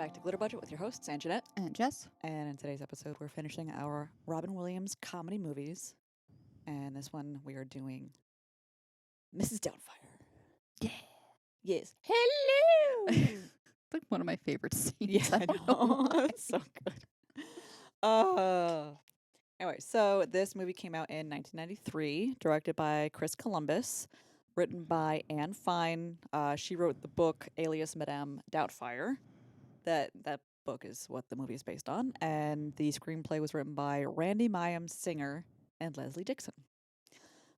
back to Glitter Budget with your hosts, Anjanette. And Jess. And in today's episode, we're finishing our Robin Williams comedy movies. And this one, we are doing Mrs. Doubtfire. Yeah. Yes. Hello! Like one of my favorite scenes. Yeah, I don't know know. why. It's so good. Anyway, so this movie came out in 1993, directed by Chris Columbus, written by Anne Fine. She wrote the book Alias Madame Doubtfire. That book is what the movie is based on, and the screenplay was written by Randy Mayim Singer and Leslie Dixon.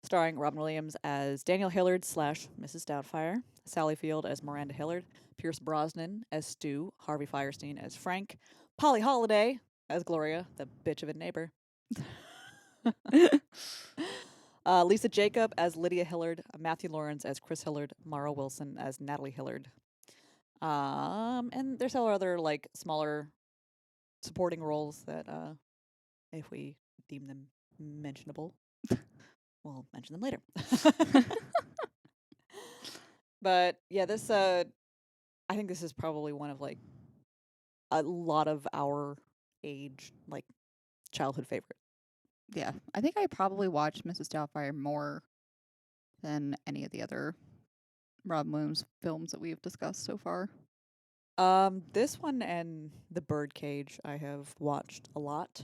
Starring Robin Williams as Daniel Hillard / Mrs. Doubtfire, Sally Field as Miranda Hillard, Pierce Brosnan as Stu, Harvey Fierstein as Frank, Polly Holliday as Gloria, the bitch of a neighbor. Lisa Jacob as Lydia Hillard, Matthew Lawrence as Chris Hillard, Mara Wilson as Natalie Hillard. And there's several other like smaller supporting roles that if we deem them mentionable, we'll mention them later. But yeah, this I think this is probably one of like a lot of our age like childhood favorite. Yeah. I think I probably watched Mrs. Doubtfire more than any of the other Robin Williams films that we've discussed so far. This one and The Birdcage I have watched a lot.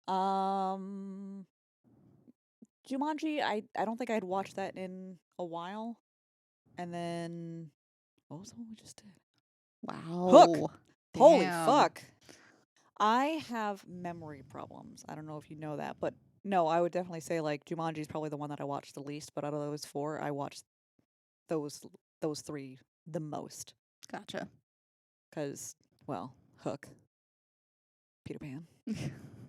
Jumanji, I don't think I'd watched that in a while. And then what was the one we just did? Wow. Hook. Holy Damn. fuck. I have memory problems. I don't know if you know that, but no, I would definitely say like Jumanji is probably the one that I watched the least, but out of those four, I watched those three the most. Gotcha. Cuz well, Hook, Peter Pan,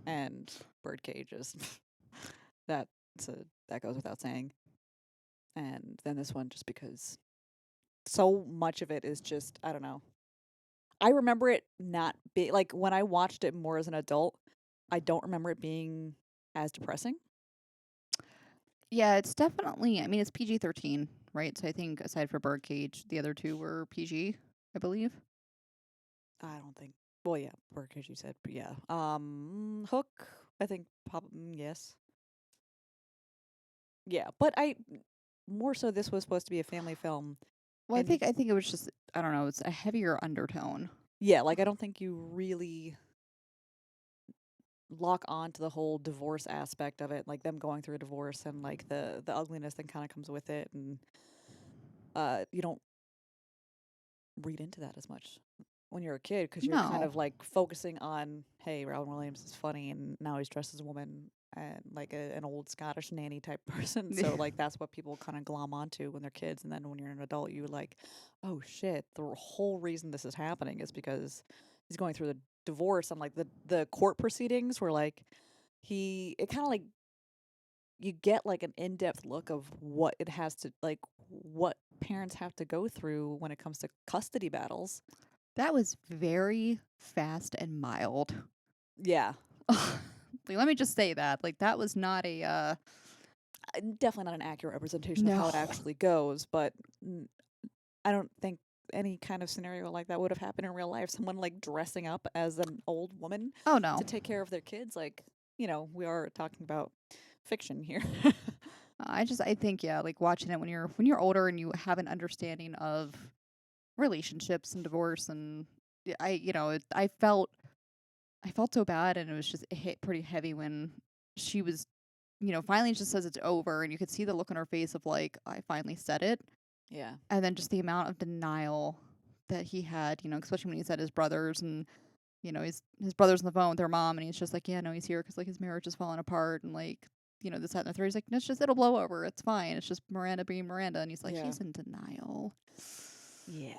and Birdcage is that goes without saying. And then this one just because so much of it is just I don't know. I remember it not be like when I watched it more as an adult, I don't remember it being as depressing. Yeah, it's definitely, I mean, it's PG-13, right? So I think aside for Birdcage, the other two were PG, I believe. I don't think. Well, yeah, Birdcage you said, but yeah. Hook, I think yes. Yeah, but I more so this was supposed to be a family film. Well, And I think it was just, I don't know, it's a heavier undertone. yeah, like I don't think you really lock on to the whole divorce aspect of it, like them going through a divorce and like the ugliness that kind of comes with it, and you don't read into that as much when you're a kid because you're kind No. of like focusing on, hey, Robin Williams is funny and now he's dressed as a woman and like an old Scottish nanny type person. So like that's what people kind of glom onto when they're kids, and then when you're an adult, you like, oh shit, the whole reason this is happening is because he's going through the divorce, and like the court proceedings were like it kind of like you get like an in-depth look of what it has to like what parents have to go through when it comes to custody battles. That was very fast and mild. Yeah. Like, let me just say that. Like, that was not a, Definitely not an accurate representation of how it No. actually goes, but I don't think any kind of scenario like that would have happened in real life. Someone like dressing up as an old woman oh no. to take care of their kids, like, we are talking about fiction here. I think, yeah, like watching it when you're older and you have an understanding of relationships and divorce, and I felt so bad, and it was just, it hit pretty heavy when she was, finally just says it's over, and you could see the look on her face of like, I finally said it. Yeah. And then just the amount of denial that he had, especially when he said his brothers, and his brother's on the phone with their mom, and he's just like, yeah, no, he's here because like his marriage is falling apart, and like, this, that, and the third. He's like, no, it'll blow over. It's fine. It's just Miranda being Miranda. And he's like, Yeah. he's in denial. Yeah.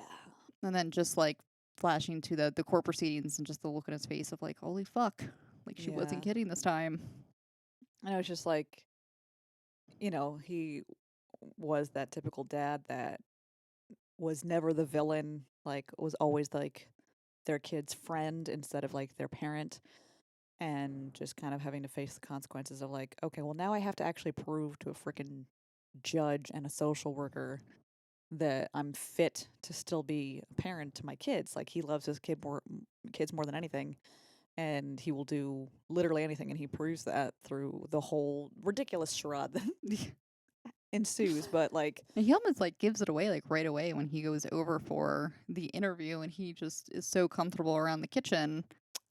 And then just like flashing to the court proceedings and just the look on his face of like, holy fuck, like she wasn't Yeah. kidding this time. And it was just like, he was that typical dad that was never the villain, like was always like their kid's friend instead of like their parent, and just kind of having to face the consequences of like, okay, well now I have to actually prove to a freaking judge and a social worker that I'm fit to still be a parent to my kids. Like he loves his kids more than anything, and he will do literally anything. And he proves that through the whole ridiculous charade that ensues. But like, And he almost like gives it away like right away when he goes over for the interview, and he just is so comfortable around the kitchen.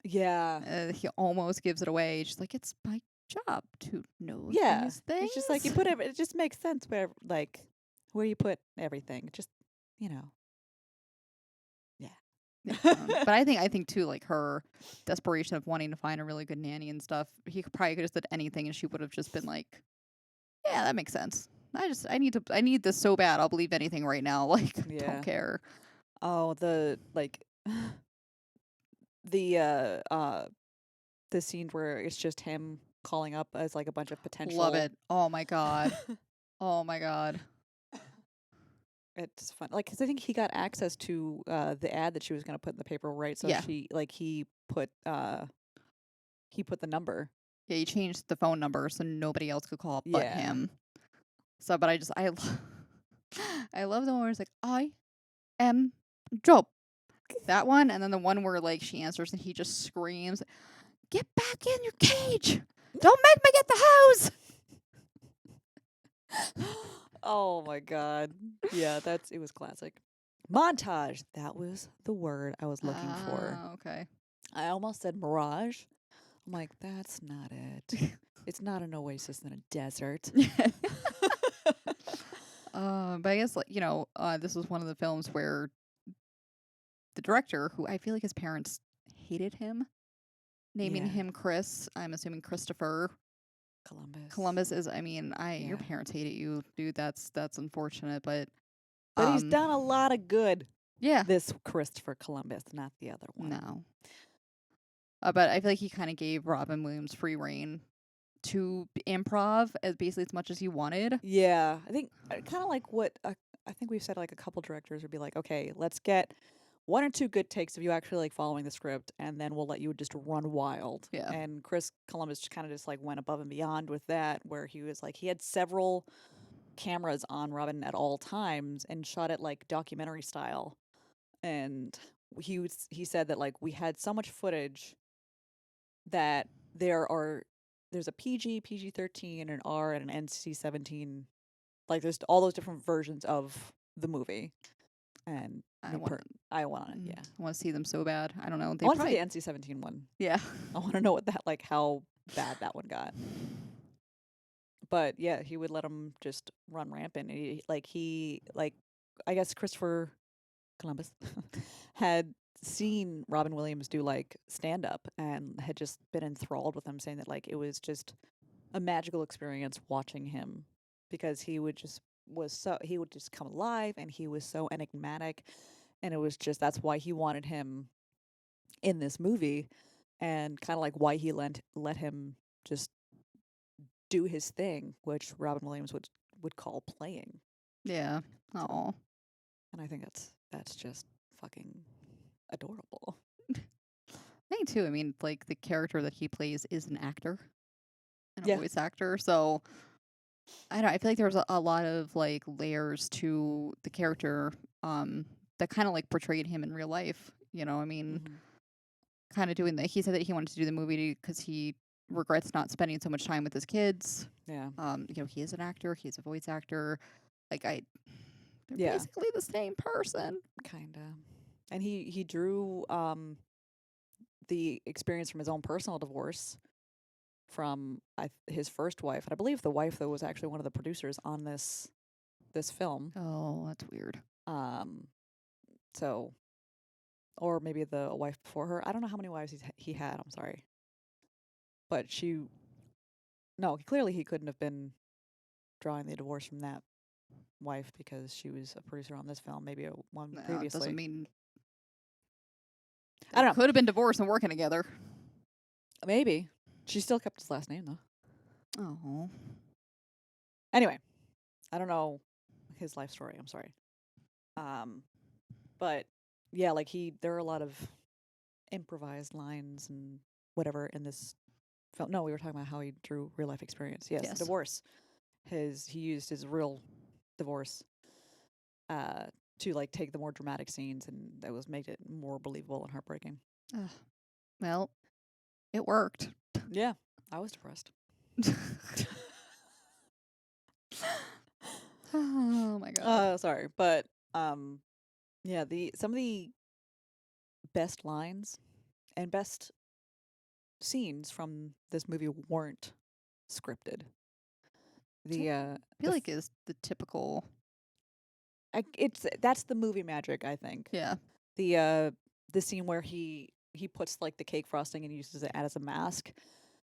yeah, He almost gives it away. She's like, it's my job to know yeah, these things. it's just like it just makes sense where like where you put everything. Just you know, yeah. Yeah, but I think too, like her desperation of wanting to find a really good nanny and stuff. He probably could have said anything, and she would have just been like, "Yeah, that makes sense. I need this so bad. I'll believe anything right now. Like, don't Yeah. care." Oh, the like the the scene where it's just him calling up as like a bunch of Love potential. it. Oh my god. Oh my god. It's fun, like, because I think he got access to the ad that she was gonna put in the paper, right? So Yeah. he put the number. Yeah, he changed the phone number so nobody else could call but Yeah. him. So, but I love the one where it's like, I am Job. That one, and then the one where like she answers and he just screams, "Get back in your cage! Don't make me get the hose!" Oh my god. Yeah, it was classic. Montage. That was the word I was looking for. Ah, okay. I almost said mirage. I'm like, that's not it. It's not an oasis in a desert. But I guess like this was one of the films where the director, who I feel like his parents hated him, naming Yeah. him Chris. I'm assuming Christopher Columbus. Columbus is. I mean, your Yeah. parents hated you, dude. That's unfortunate, but But he's done a lot of good. yeah, This Christopher Columbus, not the other one. no. But I feel like he kind of gave Robin Williams free reign to improv as basically as much as he wanted. Yeah, I think kind of like what I think we've said. Like a couple directors would be like, okay, let's get one or two good takes of you actually like following the script, and then we'll let you just run wild. Yeah. And Chris Columbus kind of just like went above and beyond with that, where he was like he had several cameras on Robin at all times and shot it like documentary style. And he said that like we had so much footage that there's a PG-13, an R, and an NC-17. Like there's all those different versions of the movie, and I want I want it. Yeah, I want to see them so bad. I don't know. I They want to see probably the NC-17 one. yeah. I want to know what that like how bad that one got. But yeah, he would let him just run rampant. I guess Christopher Columbus had seen Robin Williams do like stand up and had just been enthralled with him, saying that like it was just a magical experience watching him because he would just come alive and he was so enigmatic, and it was just that's why he wanted him in this movie, and kind of like why he let him just do his thing, which Robin Williams would call playing. Yeah. So, Oh. and I think that's just fucking adorable. I think too. I mean, like the character that he plays is an actor and a Yeah. voice actor, so I don't know. I feel like there's a lot of like layers to the character that kind of like portrayed him in real life. I mean, Mm-hmm. kind of doing that. He said that he wanted to do the movie because he regrets not spending so much time with his kids. Yeah. He is an actor. He's a voice actor. Like they're Yeah. basically the same person. Kinda. And he drew the experience from his own personal divorce from his first wife, and I believe the wife though was actually one of the producers on this film. Oh, that's weird. Um, so or maybe the wife before her. I don't know how many wives he had. I'm sorry, but no, clearly he couldn't have been drawing the divorce from that wife because she was a producer on this film. Maybe one No, it previously. doesn't mean I don't know. could have been divorced and working together. Maybe she still kept his last name though. Oh. Anyway, I don't know his life story. I'm sorry. But yeah, like there are a lot of improvised lines and whatever in this film. No, we were talking about how he drew real life experience. Yes, Yes. divorce. He used his real divorce to like take the more dramatic scenes, and that was made it more believable and heartbreaking. Ugh. Well, it worked. Yeah, I was depressed. Oh my god. Sorry, but yeah, the some of the best lines and best scenes from this movie weren't scripted. The I feel like is the typical. that's the movie magic, I think. Yeah. The scene where he puts like the cake frosting and uses it as a mask.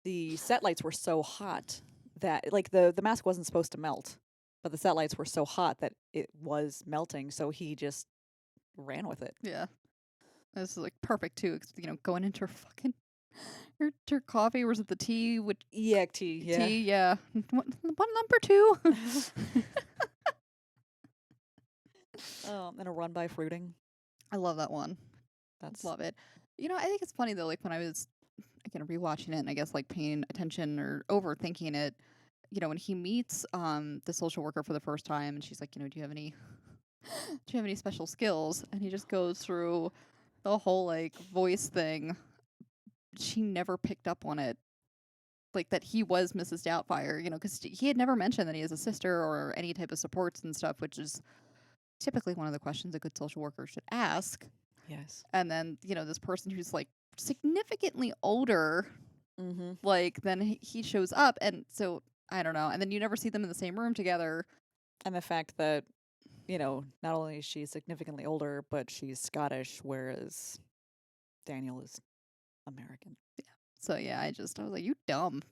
The set lights were so hot that like the mask wasn't supposed to melt, but the set lights were so hot that it was melting, so he just ran with it. Yeah. This is like perfect too. Going into her fucking her coffee, or was it the tea with EXT, yeah. tea? Yeah. What number 2? And a run by fruiting. I love that one. That's Love it. I think it's funny though. Like when I was again rewatching it, and I guess like paying attention or overthinking it. When he meets the social worker for the first time, and she's like, do you have any special skills? And he just goes through the whole like voice thing. She never picked up on it, like that he was Mrs. Doubtfire, because he had never mentioned that he has a sister or any type of supports and stuff, which is typically one of the questions a good social worker should ask. yes. And then, this person who's like significantly older, Mm-hmm. like then he shows up, and so I don't know. And then you never see them in the same room together. And the fact that, not only is she significantly older, but she's Scottish, whereas Daniel is American. So yeah, I was like, you dumb.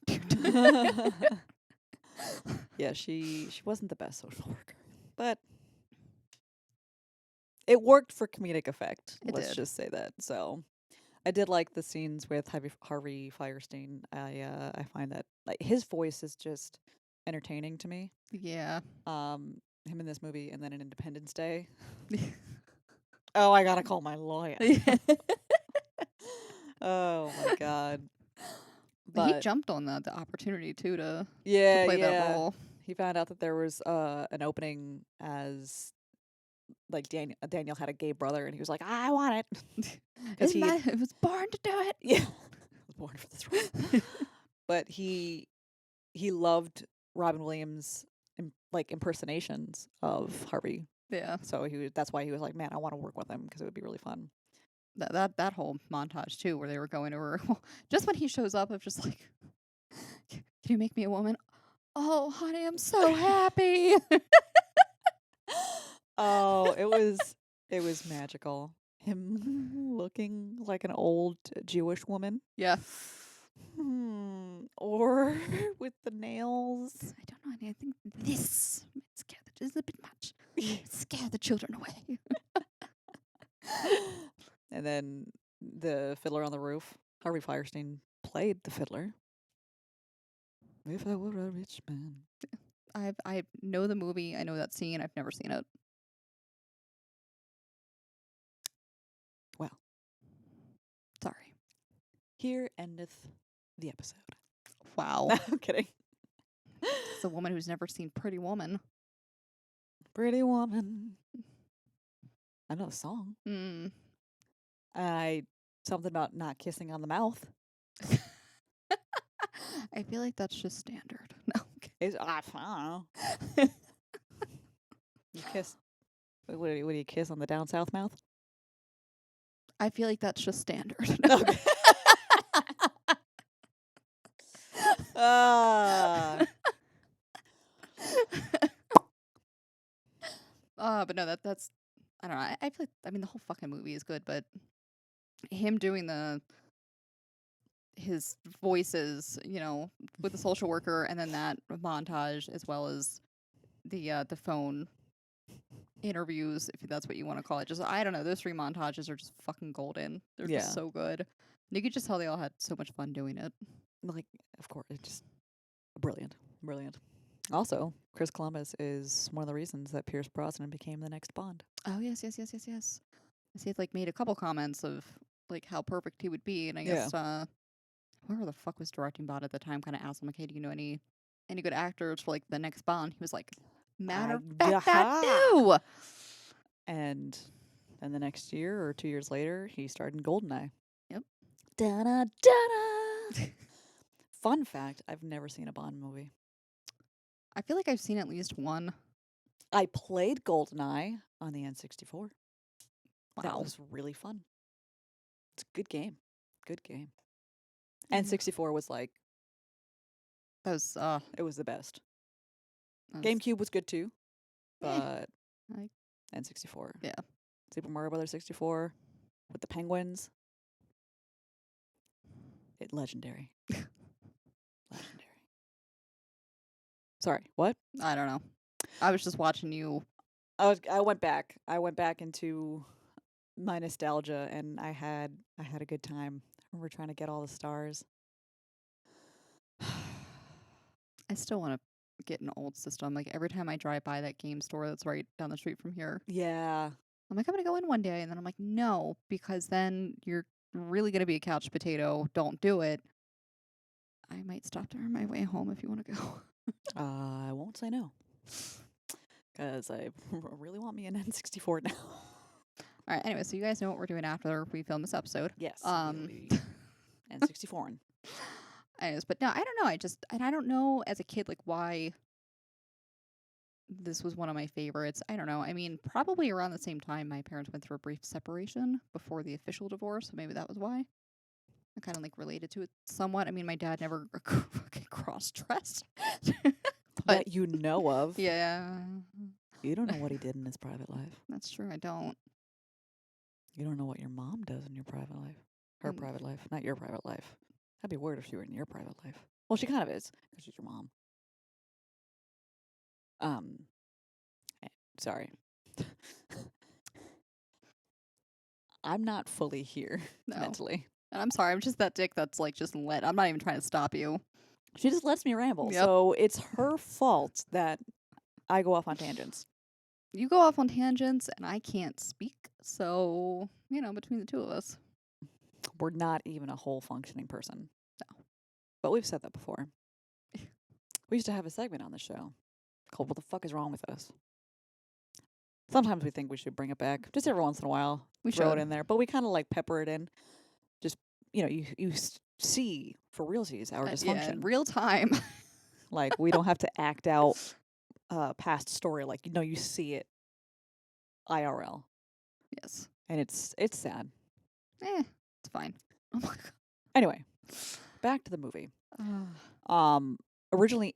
Yeah, she wasn't the best social worker, but it worked for comedic effect. It Let's did. just say that. So I did like the scenes with Harvey Firestein. I find that like his voice is just entertaining to me. Yeah. Him in this movie, and then in Independence Day. Oh, I gotta call my lawyer. Oh my god. But he But jumped on the opportunity too to yeah, play that yeah. role. He found out that there was an opening as like Daniel had a gay brother, and he was like, I want it. Because It was born to do it. yeah, I was born for this role. But he loved Robin Williams like impersonations of Harvey. Yeah. So that's why he was like, man, I want to work with him because it would be really fun. That whole montage too, where they were going over just when he shows up of just like, can you make me a woman? Oh, honey, I'm so happy. Oh, it was magical. Him looking like an old Jewish woman. Yeah. Or with the nails. I don't know, honey. I think this might scare is a bit much. Scare the children away. And then the Fiddler on the Roof. Harvey Firestein played the fiddler. If I were a rich man. I know the movie. I know that scene. I've never seen it. Well. Sorry. Here endeth the episode. Wow. No, I'm kidding. It's a woman who's never seen Pretty Woman. Pretty woman. I know the song. Mm. Something about not kissing on the mouth. I feel like that's just standard. No. I don't know. You kiss. What do you kiss on the down south mouth? I feel like that's just standard. Okay. But no, that's I don't know. I feel like, I mean, the whole fucking movie is good, but him doing his voices, with the social worker, and then that montage, as well as the phone interviews, if that's what you want to call it. Just, I don't know. Those 3 montages are just fucking golden. They're Yeah. just so good. And you could just tell they all had so much fun doing it. Like, of course, it's just brilliant. Brilliant. Also, Chris Columbus is one of the reasons that Pierce Brosnan became the next Bond. Oh, yes. I see he had, like, made a couple comments of, like, how perfect he would be. And I guess, whoever the fuck was directing Bond at the time kind of asked him, okay, do you know any good actors for, like, the next Bond? He was like, matter of fact, I do. And then the next year or 2 years later, he starred in Goldeneye. Yep. Da-da, da-da. Fun fact, I've never seen a Bond movie. I feel like I've seen at least one. I played Goldeneye on the N64. That Wow. was really fun. It's a good game. Good game. Mhm. N64 was like, That was it was the best. that was- GameCube was good too, Eh, but I- N64. Yeah. Super Mario Brothers 64 with the penguins. Legendary. Legendary. Sorry, what? I don't know. I was just watching you. I went back. I went back into my nostalgia, and I had a good time. I remember trying to get all the stars. I still want to get an old system. Like every time I drive by that game store that's right down the street from here, Yeah. I'm like, I'm gonna go in one day, and then I'm like, no, because then you're really gonna be a couch potato. Don't do it. I might stop there on my way home if you want to go. I won't say no. Because I really want me an N64 now. All right. Anyway, so you guys know what we're doing after we film this episode. Yes. Um, N64. Anyways, but no, I don't know. I don't know as a kid like why this was one of my favorites. I don't know. I mean, probably around the same time my parents went through a brief separation before the official divorce, so maybe that was why. I kind of like related to it somewhat. I mean, my dad never fucking cross-dressed. That you know of. Yeah, You don't know what he did in his private life. that's true. I don't. You don't know what your mom does in your private life. Her Mm. private life, not your private life. That'd be weird if she were in your private life. Well, she kind of is, because she's your mom. Sorry. I'm not fully here No. mentally. And I'm sorry. I'm just that dick that's like just let. I'm not even trying to stop you. She just lets me ramble. Yep. So it's her fault that I go off on tangents. You go off on tangents and I can't speak. So, between the two of us. We're not even a whole functioning person. No. But we've said that before. We used to have a segment on the show called What the Fuck is Wrong with Us? Sometimes we think we should bring it back. Just every once in a while. We throw should. it in there. But we kind of like pepper it in. Just, you see for realsies our Yeah, dysfunction. in real time. Like, we don't have to act out past story. Like, you see it IRL. Yes. And it's sad. It's fine. Oh my god. Anyway, back to the movie. Originally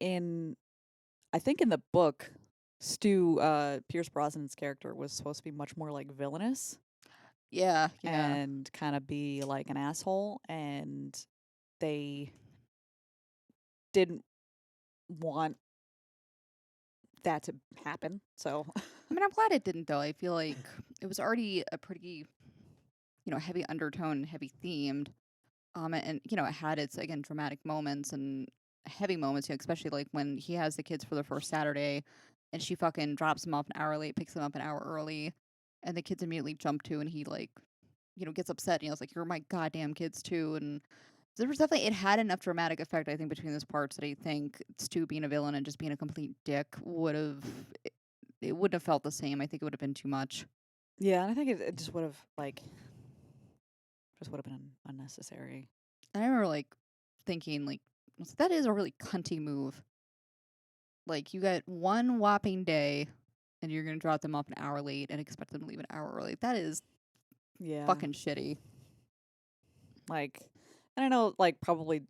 I think in the book, Pierce Brosnan's character was supposed to be much more like villainous Yeah. and kind of be like an asshole, and they didn't want that to happen. So I mean, I'm glad it didn't though. I feel like it was already a pretty, heavy undertone, heavy themed. And it had its again dramatic moments and heavy moments, especially like when he has the kids for their first Saturday and she fucking drops them off an hour late, picks them up an hour early, and the kids immediately jump to and he like, gets upset and he was like, "You're my goddamn kids too." And there was definitely it had enough dramatic effect, I think, between those parts that I think Stu being a villain and just being a complete dick would have it wouldn't have felt the same. I think it would have been too much. yeah, and I think it just would have been unnecessary. And I remember like thinking like that is a really cunty move. Like you got one whopping day and you're gonna drop them off an hour late and expect them to leave an hour early. That is Yeah. fucking shitty. Like, and I know, like, probably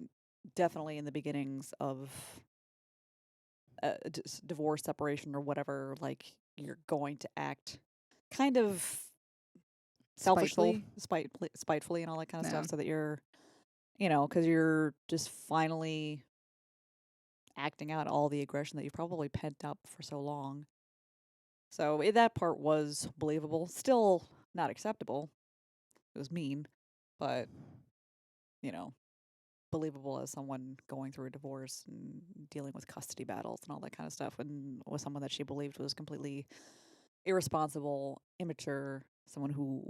definitely in the beginnings of divorce, separation, or whatever, like, you're going to act kind of selfishly, spitefully, and all that kind of Yeah. stuff, so that you're, because you're just finally acting out all the aggression that you've probably pent up for so long. So that part was believable. Still not acceptable. It was mean, but, believable as someone going through a divorce and dealing with custody battles and all that kind of stuff, and was someone that she believed was completely irresponsible, immature, someone who,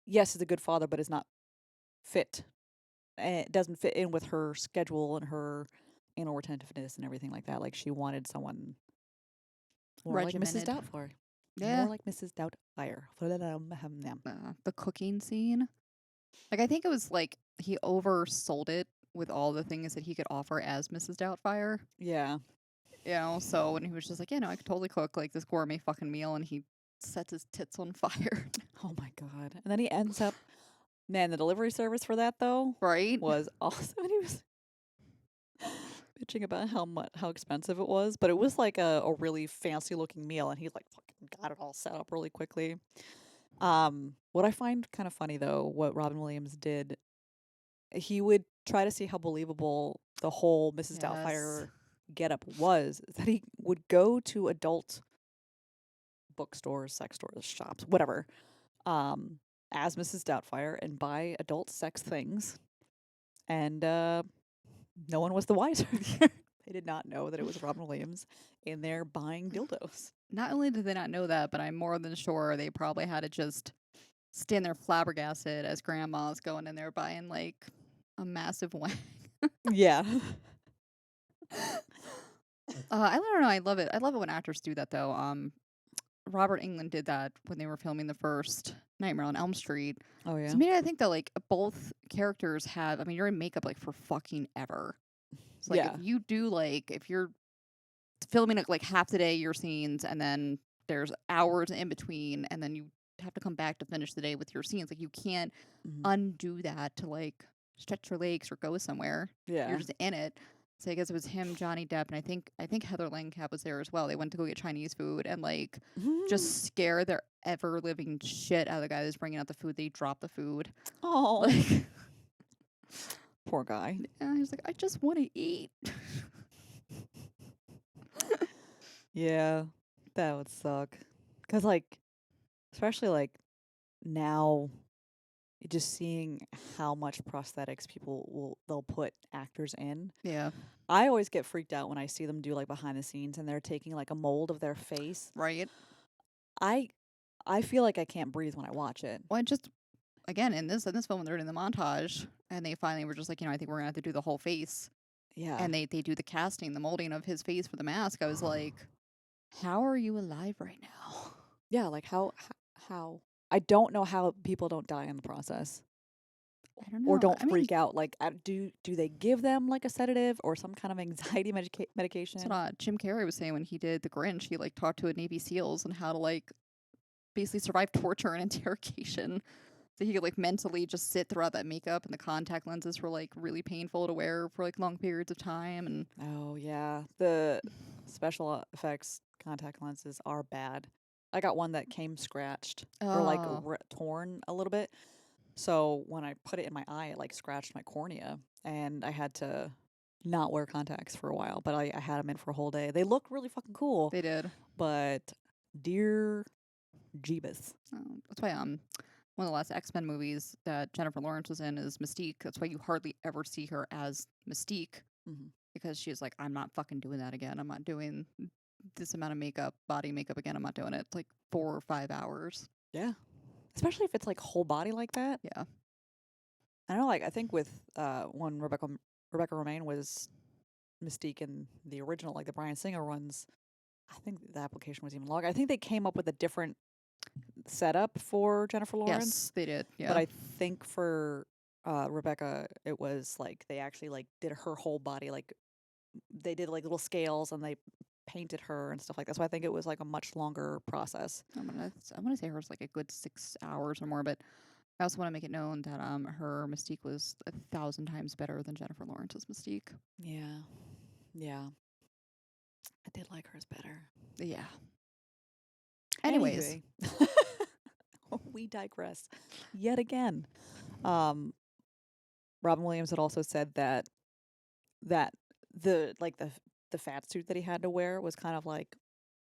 yes, is a good father, but is not fit. It doesn't fit in with her schedule and her anal retentiveness and everything like that. Like, she wanted someone more like Mrs. Regimented. Doubtfire. Yeah. More like Mrs. Doubtfire. The cooking scene. Like, I think it was like he oversold it with all the things that he could offer as Mrs. Doubtfire. Yeah. You know, so when he was just like, I could totally cook like this gourmet fucking meal, and he sets his tits on fire. Oh my god. And then he ends up, man, the delivery service for that though Right? was awesome. And he was bitching about how expensive it was, but it was like a really fancy looking meal, and he like fucking got it all set up really quickly. What I find kind of funny though, what Robin Williams did, he would try to see how believable the whole Mrs. Yes. Doubtfire getup was. That he would go to adult bookstores, sex stores, shops, whatever, as Mrs. Doubtfire and buy adult sex things, and no one was the wiser. They did not know that it was Robin Williams in there buying dildos. Not only did they not know that, but I'm more than sure they probably had to just stand there flabbergasted as grandma's going in there buying like a massive wang. Yeah. I don't know. I love it. I love it when actors do that though. Robert Englund did that when they were filming the first Nightmare on Elm Street. Oh yeah. So maybe I think that like both characters have. I mean, you're in makeup like for fucking ever. So like Yeah. if you do like if you're filming like half the day your scenes, and then there's hours in between, and then you have to come back to finish the day with your scenes. Like you can't Mhm. undo that to like stretch your legs or go somewhere. Yeah. You're just in it. So I guess it was him, Johnny Depp, and I think Heather Langenkamp was there as well. They went to go get Chinese food and like just scare their ever living shit out of the guy that's bringing out the food. They drop the food. Oh, Like, poor guy. and he's like, I just want to eat. Yeah, that would suck. 'Cause like, especially like now, just seeing how much prosthetics they'll put actors in. Yeah, I always get freaked out when I see them do like behind the scenes and they're taking like a mold of their face. right. I I feel like I can't breathe when I watch it. Well, I just again in this film when they're in the montage, and they finally were just like, I think we're gonna have to do the whole face, Yeah. and they do the casting, the molding of his face for the mask. I was like, how are you alive right now? Yeah, like how I don't know how people don't die in the process I don't or know. don't I mean, freak out. Like, do they give them like a sedative or some kind of anxiety that's medication? what Jim Carrey was saying when he did The Grinch. He like talked to a Navy SEALs and how to like basically survive torture and interrogation. So he could like mentally just sit throughout that makeup, and the contact lenses were like really painful to wear for like long periods of time. And Oh yeah, the special effects contact lenses are bad. I got one that came scratched or like oh, torn a little bit. So when I put it in my eye, it like scratched my cornea, and I had to not wear contacts for a while. But I had them in for a whole day. They look really fucking cool, they did. but dear Jeebus. That's why one of the last X-Men movies that Jennifer Lawrence was in is Mystique. That's why you hardly ever see her as Mystique, Hmm. because she's like, I'm not fucking doing that again. I'm not doing this amount of makeup, body makeup again. I'm not doing it. It's like 4 or 5 hours. Yeah, especially if it's like whole body like that. Yeah. I know, like I think with when Rebecca Romaine was Mystique in the original, like the Bryan Singer ones, I think the application was even longer. I think they came up with a different setup for Jennifer Lawrence, Yes, they did. but Yeah. I think for Rebecca, it was like they actually like did her whole body, like they did like little scales and they painted her and stuff like that. So I think it was like a much longer process. I'm gonna say hers like a good 6 hours or more, but I also want to make it known that her Mystique was 1,000 times better than Jennifer Lawrence's Mystique. Yeah, yeah, I did like hers better. Yeah. Anyways, Anyway, we digress yet again. Um, Robin Williams had also said that the fat suit that he had to wear was kind of like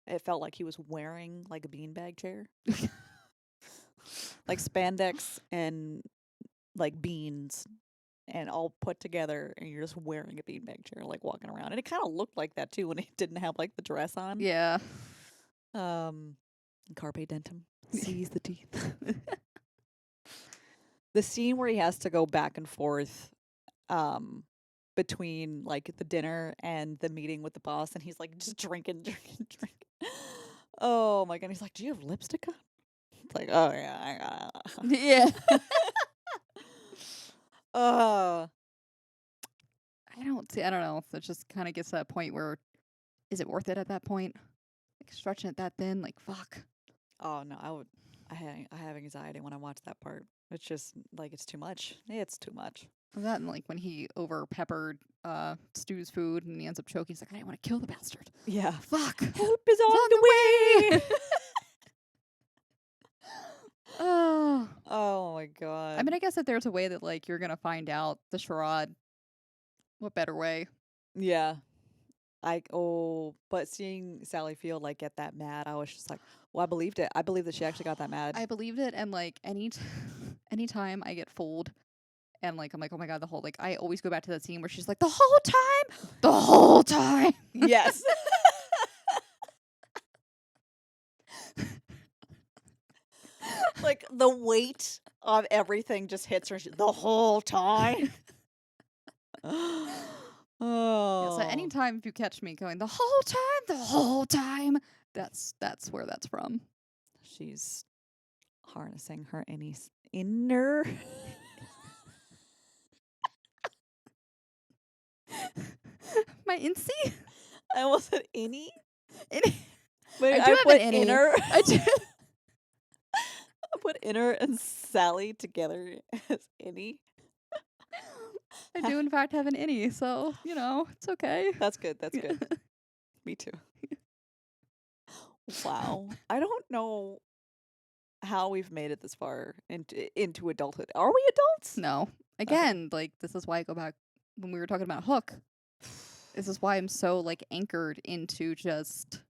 it felt like he was wearing like a beanbag chair, like spandex and like beans and all put together, and you're just wearing a beanbag chair, like walking around. And it kind of looked like that too when he didn't have like the dress on. yeah. Carpe dentum, seize the teeth. The scene where he has to go back and forth between like the dinner and the meeting with the boss, and he's like just drinking. Oh my god. He's like, "Do you have lipstick on?" It's like, "Oh yeah, I got." Yeah. Uh I don't know. It just kind of gets to that point where, is it worth it at that point? Like stretching it that thin, like fuck. oh no, I would. I have anxiety when I watch that part. It's just like it's too much. It's too much. That and like when he over peppered Stu's food and he ends up choking. He's like, I didn't want to kill the bastard. Yeah. Fuck. Help is It's on the way. Oh. Oh my god. I mean, I guess that there's a way that like you're gonna find out the charade. What better way? Yeah. But seeing Sally Field like get that mad, I was just like, well, I believed it. I believe that she actually got that mad. I believed it, and like anytime I get fooled, and like I'm like, oh my god, the whole like I always go back to that scene where she's like, the whole time. Yes. Like the weight of everything just hits her the whole time. Yeah, Oh. so anytime if you catch me going the whole time, that's where that's from. She's harnessing her inner. My incy. I almost said any. Innie. Wait, I do I have put an innie. inner. I do. I put inner and Sally together as any. I do in fact have an innie, so you know it's okay. That's good. That's good. Me too. Wow. I don't know how we've made it this far into adulthood. Are we adults? No, again, like this is why I go back when we were talking about Hook. This is why I'm so like anchored into just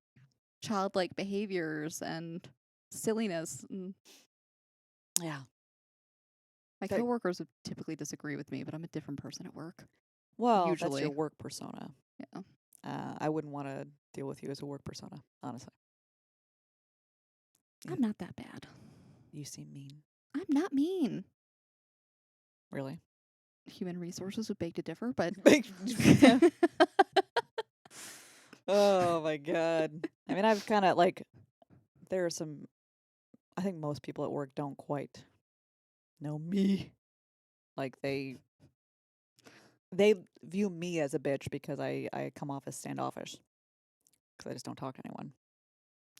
childlike behaviors and silliness. And Yeah. my That- coworkers would typically disagree with me, but I'm a different person at work. Well, that's Usually. your work persona. Yeah. I wouldn't want to deal with you as a work persona, honestly. Yeah. I'm not that bad. You seem mean. I'm not mean. Really? Human resources would beg to differ, but Oh my god. I mean, I've kind of like there are some I think most people at work don't quite know me. Like they view me as a bitch because I come off as standoffish. Cuz I just don't talk to anyone.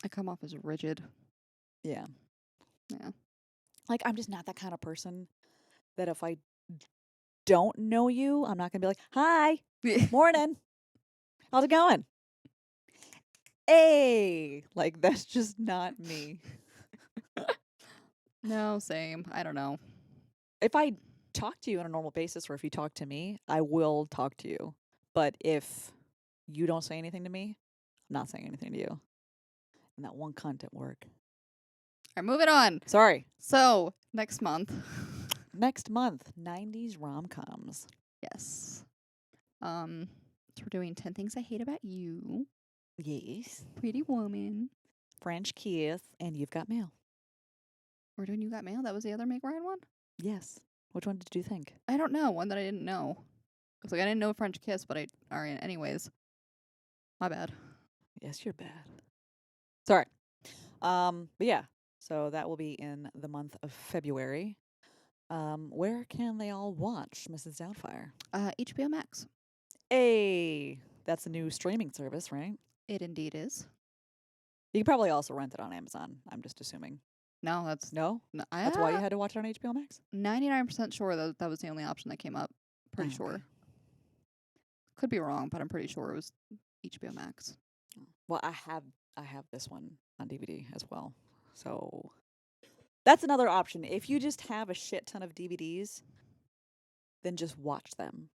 I come off as rigid. Yeah. Yeah. Like I'm just not that kind of person that if I don't know you, I'm not going to be like, "Hi, morning. How's it going?" Hey, like that's just not me. No, same. I don't know. If I talk to you on a normal basis or if you talk to me, I will talk to you. But if you don't say anything to me, I'm not saying anything to you. And that one cunt at work. All right, moving on. Sorry. So, next month. Next month, 90s rom-coms. Yes. So we're doing 10 Things I Hate About You, Yes. Pretty Woman. French Kiss, and You've Got Mail. We're doing You Got Mail? That was the other Meg Ryan one? Yes. Which one did you think? I don't know. One that I didn't know. I was like, I didn't know French Kiss, but alright, anyways. My bad. Yes, you're bad. Sorry. But yeah. So that will be in the month of February. Where can they all watch Mrs. Doubtfire? HBO Max. Hey, that's a new streaming service, right? It indeed is. You can probably also rent it on Amazon. I'm just assuming. No, that's No, no, that's why you had to watch it on HBO Max. 99% sure that was the only option that came up. Pretty Oh, sure. okay. Could be wrong, but I'm pretty sure it was HBO Max. Well, I have this one on DVD as well. So that's another option. If you just have a shit ton of DVDs, then just watch them.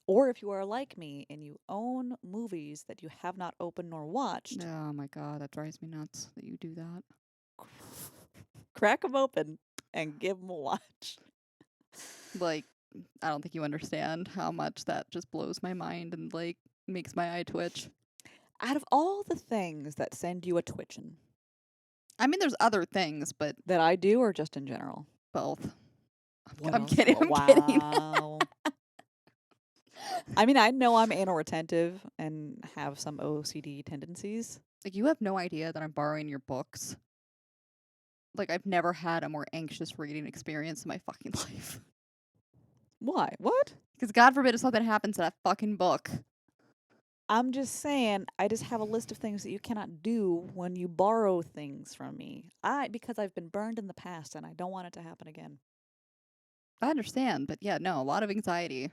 Or if you are like me and you own movies that you have not opened nor watched, Oh my god, that drives me nuts that you do that. crack them open and give them a watch. Like, I don't think you understand how much that just blows my mind and like makes my eye twitch. Out of all the things that send you a twitching, I mean, there's other things, but that I do or just in general? both. What I'm else? kidding. I'm Wow. kidding. I mean, I know I'm anal retentive and have some OCD tendencies. Like, you have no idea that I'm borrowing your books. Like, I've never had a more anxious reading experience in my fucking life. Why? What? Because God forbid if something happens to that fucking book. I'm just saying, I just have a list of things that you cannot do when you borrow things from me. Because I've been burned in the past and I don't want it to happen again. I understand, but yeah, no, a lot of anxiety.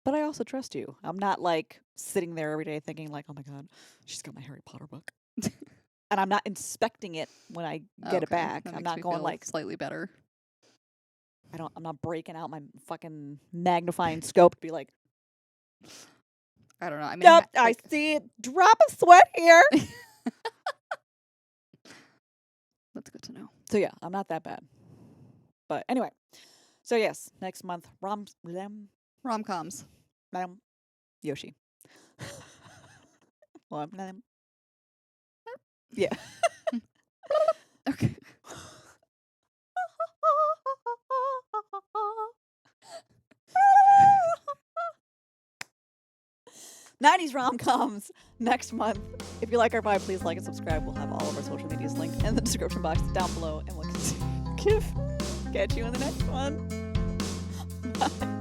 But I also trust you. I'm not like sitting there every day thinking like, oh my God, she's got my Harry Potter book. And I'm not inspecting it when I get it Okay, back. that I'm makes not me going feel like, slightly better. I'm not breaking out my fucking magnifying scope to be like, I don't know. I mean, yep, I see it. Drop a sweat here. That's good to know. So yeah, I'm not that bad. But anyway, so yes, next month, Rom-coms. Yoshi. Yeah. Okay. 90s rom-coms next month. If you like our vibe, please like and subscribe. We'll have all of our social medias linked in the description box down below, and we'll catch you in the next one. Bye.